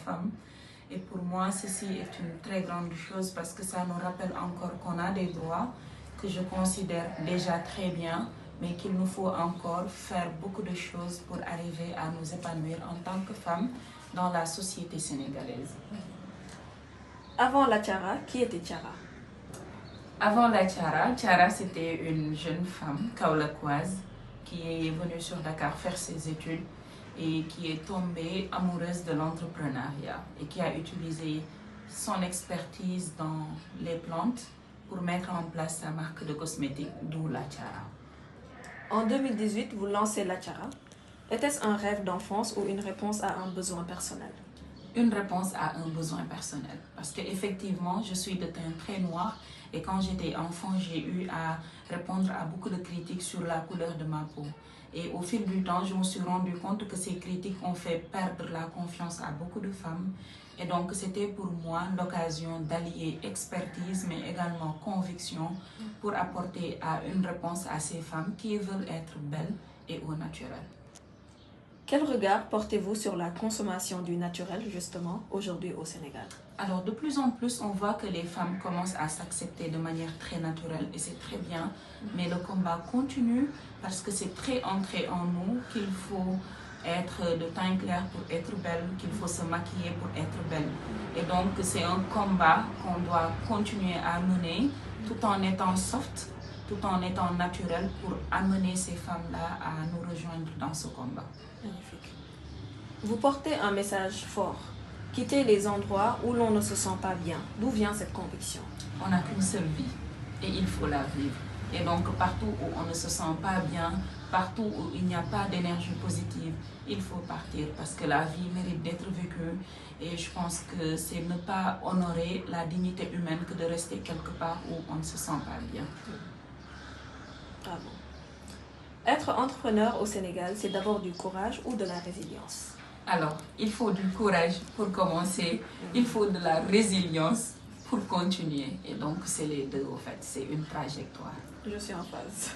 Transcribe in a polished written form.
femme. Et pour moi, ceci est une très grande chose parce que ça nous rappelle encore qu'on a des droits que je considère déjà très bien, mais qu'il nous faut encore faire beaucoup de choses pour arriver à nous épanouir en tant que femmes dans la société sénégalaise. Avant la Tiara, qui était Tiara? Avant la Tiara, Tiara c'était une jeune femme kaolackoise qui est venue sur Dakar faire ses études et qui est tombée amoureuse de l'entrepreneuriat et qui a utilisé son expertise dans les plantes pour mettre en place sa marque de cosmétiques, d'où la Tiara. En 2018, vous lancez la Tiara. Était-ce un rêve d'enfance ou une réponse à un besoin personnel? Une réponse à un besoin personnel. Parce qu'effectivement, je suis de teint très noir et quand j'étais enfant, j'ai eu à répondre à beaucoup de critiques sur la couleur de ma peau. Et au fil du temps, je me suis rendu compte que ces critiques ont fait perdre la confiance à beaucoup de femmes. Et donc, c'était pour moi l'occasion d'allier expertise, mais également conviction pour apporter une réponse à ces femmes qui veulent être belles et au naturel. Quel regard portez-vous sur la consommation du naturel, justement, aujourd'hui au Sénégal? Alors, de plus en plus, on voit que les femmes commencent à s'accepter de manière très naturelle et c'est très bien. Mais le combat continue parce que c'est très ancré en nous qu'il faut être de teint clair pour être belle, qu'il faut se maquiller pour être belle. Et donc, c'est un combat qu'on doit continuer à mener tout en étant soft, tout en étant naturel pour amener ces femmes-là à nous rejoindre dans ce combat. Magnifique. Vous portez un message fort. Quitter les endroits où l'on ne se sent pas bien. D'où vient cette conviction? On n'a qu'une seule vie et il faut la vivre. Et donc partout où on ne se sent pas bien, partout où il n'y a pas d'énergie positive, il faut partir parce que la vie mérite d'être vécue. Et je pense que c'est ne pas honorer la dignité humaine que de rester quelque part où on ne se sent pas bien. Bravo. Être entrepreneur au Sénégal, c'est d'abord du courage ou de la résilience? Alors, il faut du courage pour commencer, il faut de la résilience pour continuer. Et donc, c'est les deux, au fait, c'est une trajectoire. Je suis en phase.